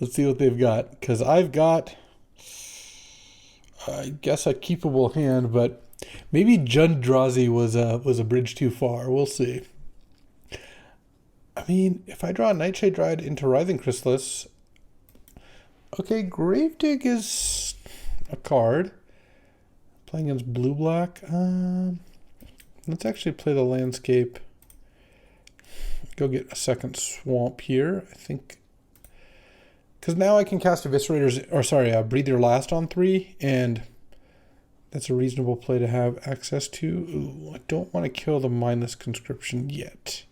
A: let's see what they've got. Because I've got, I guess, a keepable hand, but maybe Jundrazi was a bridge too far. We'll see. I mean, if I draw a Nightshade Dryad into Writhing Chrysalis, okay, Gravedig is a card. Playing against blue-black. Let's actually play the landscape. Go get a second swamp here, I think. Because now I can cast Eviscerators, or sorry, Breathe Your Last on 3, and that's a reasonable play to have access to. Ooh, I don't want to kill the Mindless Conscription yet.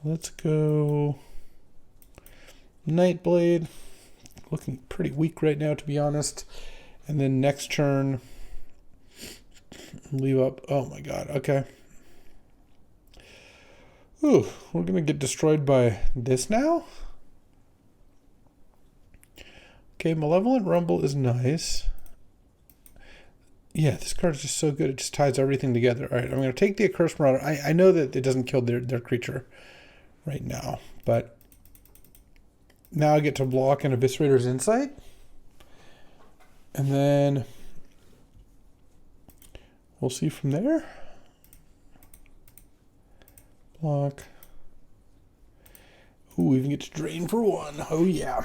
A: Let's go Nightblade. Looking pretty weak right now, to be honest. And then next turn, leave up. Oh my god, okay. Ooh, we're going to get destroyed by this now? Okay, Malevolent Rumble is nice. Yeah, this card is just so good. It just ties everything together. All right, I'm going to take the Accursed Marauder. I know that it doesn't kill their creature right now, but now I get to block an Eviscerator's Insight. And then we'll see from there. Block. Ooh, we even get to drain for 1. Oh, yeah.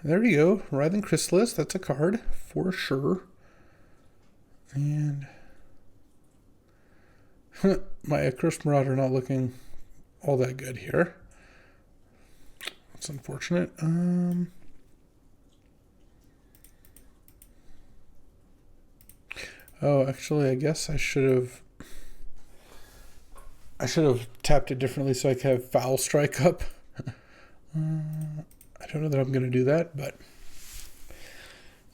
A: There we go. Writhing Chrysalis. That's a card for sure. And my Accursed Marauder not looking all that good here. That's unfortunate. Oh, actually, I guess I should have tapped it differently so I could have Foul Strike up. I don't know that I'm going to do that, but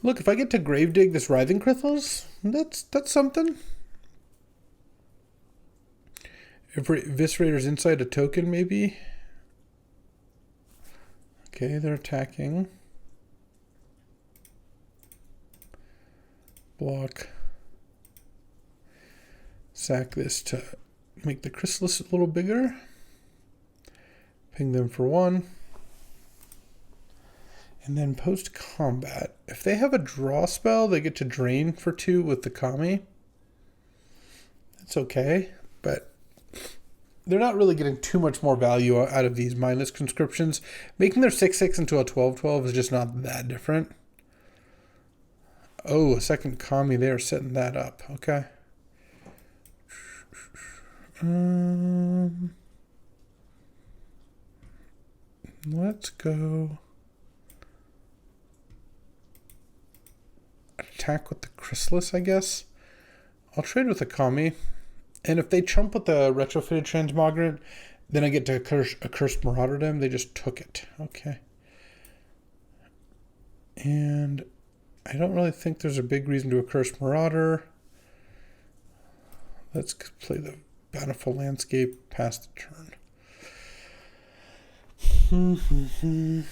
A: look, if I get to Gravedig this Writhing Chrysalis, that's something. If Eviscerator's Insight a token, maybe. Okay, they're attacking. Block. Sack this to make the Chrysalis a little bigger. Ping them for 1. And then post-combat, if they have a draw spell, they get to drain for 2 with the Kami. That's okay, but they're not really getting too much more value out of these Mindless Conscriptions. Making their 6/6 into a 12/12 is just not that different. Oh, a second Kami there, setting that up. Okay. Let's go attack with the Chrysalis, I guess. I'll trade with the Kami. And if they chump with the retrofitted Transmogrant, then I get to Accursed Marauder them. They just took it. Okay. And I don't really think there's a big reason to Accursed Marauder. Let's play the Bountiful Landscape past the turn. I'm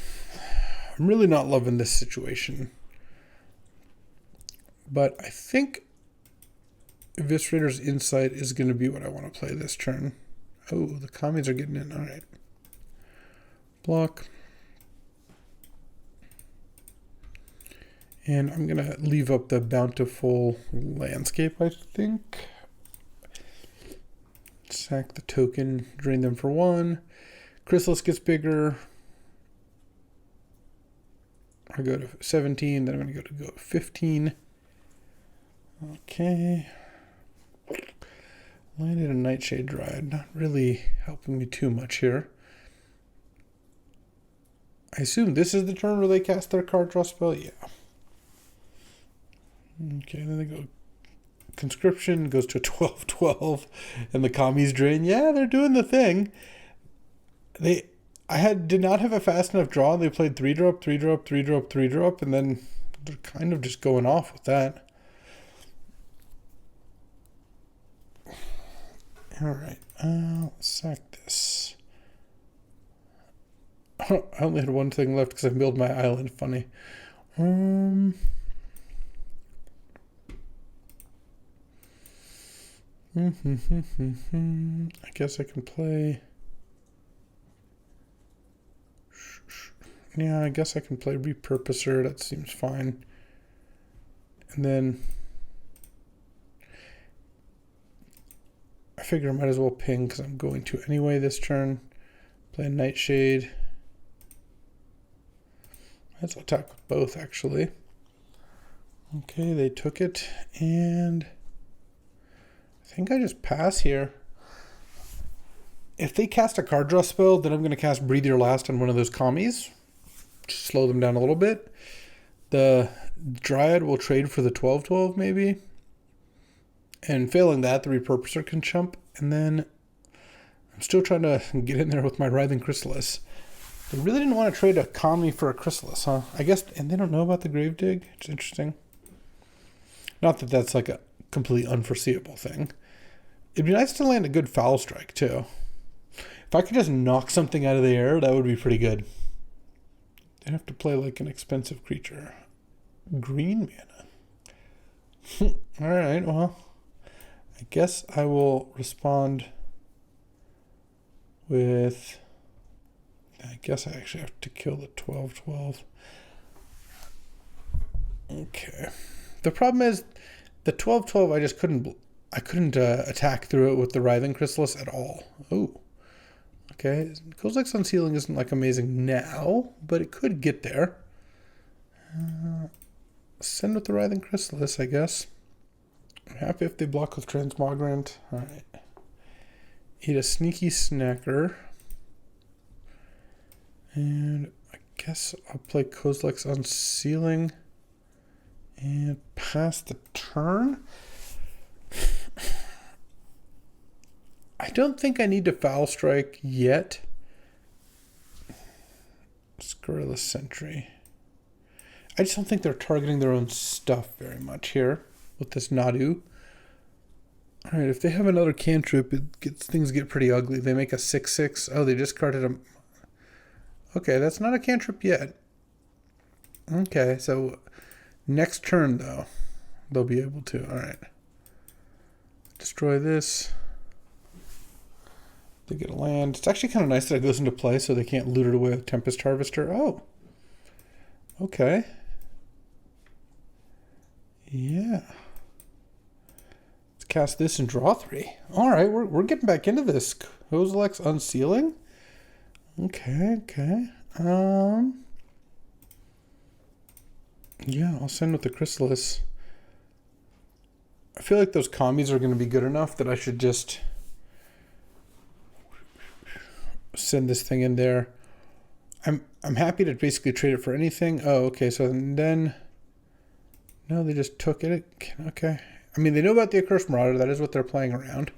A: really not loving this situation. But I think Eviscerator's Insight is going to be what I want to play this turn. Oh, the Kamis are getting in. All right. Block. And I'm going to leave up the Bountiful Landscape, I think. Sack the token, drain them for 1. Chrysalis gets bigger. I go to 17, then I'm going to go to 15. Okay. Landed a Nightshade Dryad. Not really helping me too much here. I assume this is the turn where they cast their card draw spell? Yeah. Okay, then they go Conscription, goes to a 12/12, and the Kamis drain. Yeah, they're doing the thing. I did not have a fast enough draw. They played 3-drop, 3-drop, 3-drop, 3-drop, and then they're kind of just going off with that. All right, let's sack this. I only had one thing left because I milled my island. Funny. I guess I can play... Yeah, I guess I can play Repurposer. That seems fine. And then... I figure I might as well ping because I'm going to anyway this turn. Play a Nightshade. Let's attack with both, actually. Okay, they took it, and I think I just pass here. If they cast a card draw spell, then I'm going to cast Breathe Your Last on one of those commies. Just slow them down a little bit. The Dryad will trade for the 12/12 maybe. And failing that, the Repurposer can chump. And then I'm still trying to get in there with my Writhing Chrysalis. They really didn't want to trade a commie for a Chrysalis, huh? I guess, and they don't know about the Gravedigg. It's interesting. Not that that's like a completely unforeseeable thing. It'd be nice to land a good Foul Strike, too. If I could just knock something out of the air, that would be pretty good. They'd have to play like an expensive creature. Green mana. Alright, well, I guess I will respond with... I guess I actually have to kill the 12/12. Okay. The problem is the 12/12 I just couldn't attack through it with the Writhing Chrysalis at all. Oh. Okay. Kozilek's Unsealing isn't like amazing now, but it could get there. Send with the Writhing Chrysalis, I guess. I'm happy if they block with Transmogrant. Alright. Eat a Sneaky Snacker. And I guess I'll play Kozilek's Unsealing and pass the turn. I don't think I need to Foul Strike yet. Scurrilous Sentry. I just don't think they're targeting their own stuff very much here with this Nadu. Alright, if they have another cantrip, things get pretty ugly. They make a 6/6. Oh, they discarded a... Okay, that's not a cantrip yet. Okay, so next turn, though, they'll be able to. All right. Destroy this. They get a land. It's actually kind of nice that it goes into play so they can't loot it away with Tempest Harvester. Oh. Okay. Yeah. Let's cast this and draw 3. All right, we're getting back into this. Kozilek's Unsealing. Okay. Yeah, I'll send with the Chrysalis. I feel like those commies are going to be good enough that I should just send this thing in there. I'm happy to basically trade it for anything. Oh, okay, so then... No, they just took it. Okay. I mean, they know about the Accursed Marauder. That is what they're playing around.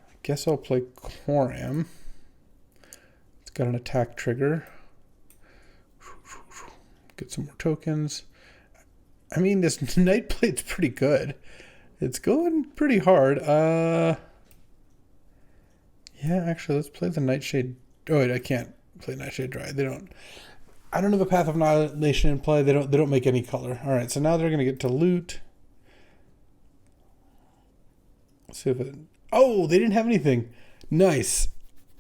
A: I guess I'll play Coram. Got an attack trigger. Get some more tokens. I mean, this Nightblade's pretty good. It's going pretty hard. Yeah, actually, let's play the Nightshade. Oh wait, I can't play Nightshade Dry. I don't have a Path of Annihilation in play. They don't make any color. All right, so now they're gonna get to loot. Let's see if it. Oh, they didn't have anything. Nice.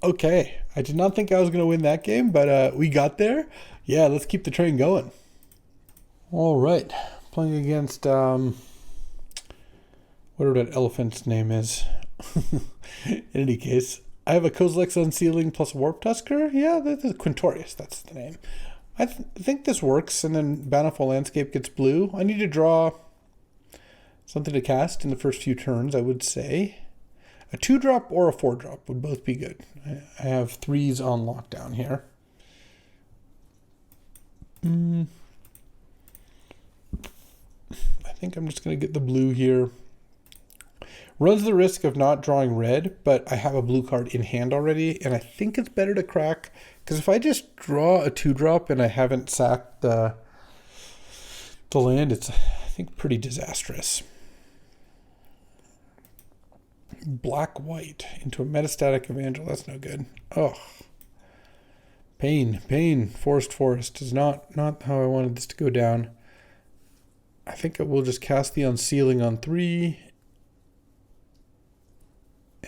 A: Okay, I did not think I was going to win that game, but we got there. Yeah, let's keep the train going. All right, playing against, whatever that elephant's name is. In any case, I have a Kozilek's Unsealing plus Warp Tusker. Yeah, that's Quintorius, that's the name. I think this works, and then Bountiful Landscape gets blue. I need to draw something to cast in the first few turns, I would say. A 2-drop or a 4-drop would both be good. I have 3s on lockdown here. I think I'm just going to get the blue here. Runs the risk of not drawing red, but I have a blue card in hand already, and I think it's better to crack, because if I just draw a 2-drop and I haven't sacked the land, it's, I think, pretty disastrous. Black-white into a Metastatic Evangel. That's no good. Oh. Pain. Forest is not how I wanted this to go down. I think I will just cast the Unsealing on 3.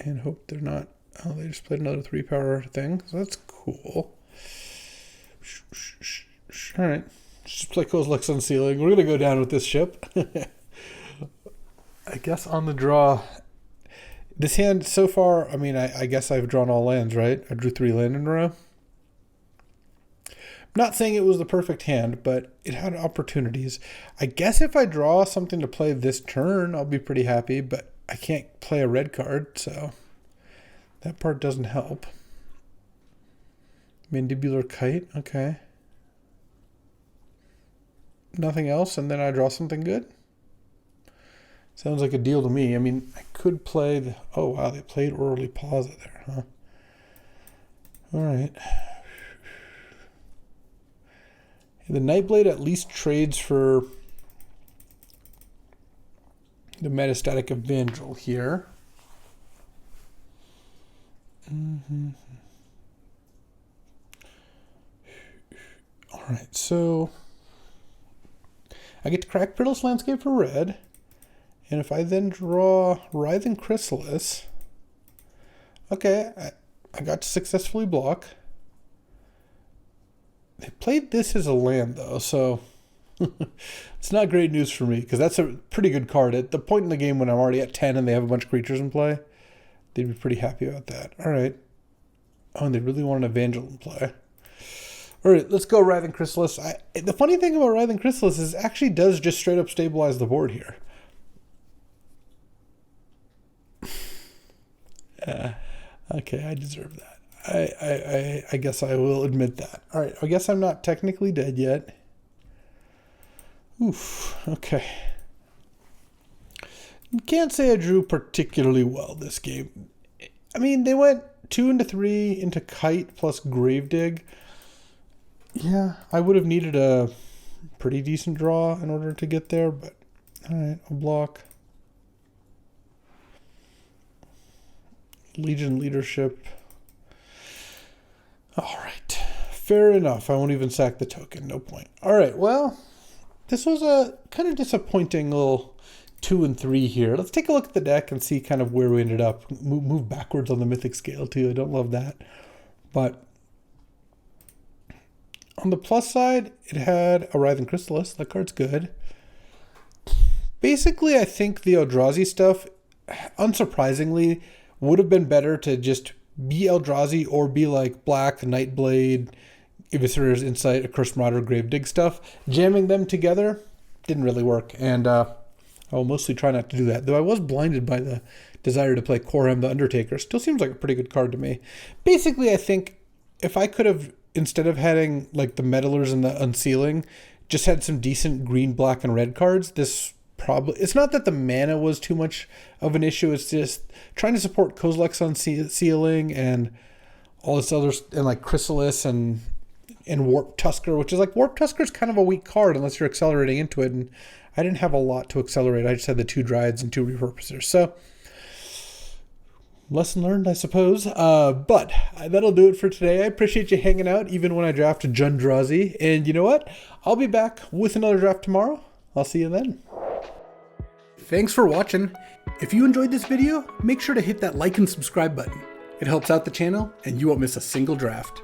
A: And hope they're not... Oh, they just played another 3-power thing. So that's cool. All right. Just play Kozilek's Unsealing. We're going to go down with this ship. I guess on the draw... This hand so far, I mean, I guess I've drawn all lands, right? I drew 3 land in a row. Not saying it was the perfect hand, but it had opportunities. I guess if I draw something to play this turn, I'll be pretty happy, but I can't play a red card, so that part doesn't help. Mandibular Kite, okay. Nothing else, and then I draw something good? Sounds like a deal to me. I mean, I could play the... Oh, wow, they played Orderly Plaza there, huh? All right. The Nightblade at least trades for the Metastatic Evangel here. All right, so I get to crack Peerless Landscape for red. And if I then draw Writhing Chrysalis, okay, I got to successfully block. They played this as a land, though, so it's not great news for me, because that's a pretty good card. At the point in the game when I'm already at 10 and they have a bunch of creatures in play, they'd be pretty happy about that. All right. Oh, and they really want an Evangel in play. All right, let's go Writhing Chrysalis. The funny thing about Writhing Chrysalis is it actually does just straight up stabilize the board here. Okay, I deserve that. I guess I will admit that. All right, I guess I'm not technically dead yet. Oof, okay. Can't say I drew particularly well this game. I mean, they went 2 into 3 into Kite plus Gravedigg. Yeah, I would have needed a pretty decent draw in order to get there, but all right, I'll block. Legion Leadership. All right, fair enough. I won't even sack the token, no point. All right, well, this was a kind of disappointing little 2 and 3 here. Let's take a look at the deck and see kind of where we ended up. Move backwards on the Mythic scale too. I don't love that. But on the plus side, it had a Writhing Chrysalis. That card's good. Basically, I think the Eldrazi stuff, unsurprisingly, would have been better to just be Eldrazi or be like Black, Nightblade, Eviscerer's Insight, Accursed Marauder, Gravedigg stuff. Jamming them together didn't really work, and I'll mostly try not to do that. Though I was blinded by the desire to play Korem the Undertaker. Still seems like a pretty good card to me. Basically, I think if I could have, instead of having like the Meddlers and the Unsealing, just had some decent green, black, and red cards, this probably... It's not that the mana was too much of an issue. It's just trying to support Kozilek's Unsealing and all this other... And like Chrysalis and Warp Tusker, which is like... Warp Tusker is kind of a weak card unless you're accelerating into it. And I didn't have a lot to accelerate. I just had the 2 Dryads and 2 Repurposers. So... lesson learned, I suppose. But that'll do it for today. I appreciate you hanging out even when I draft Jundrazi. And you know what? I'll be back with another draft tomorrow. I'll see you then. Thanks for watching. If you enjoyed this video, make sure to hit that like and subscribe button. It helps out the channel and you won't miss a single draft.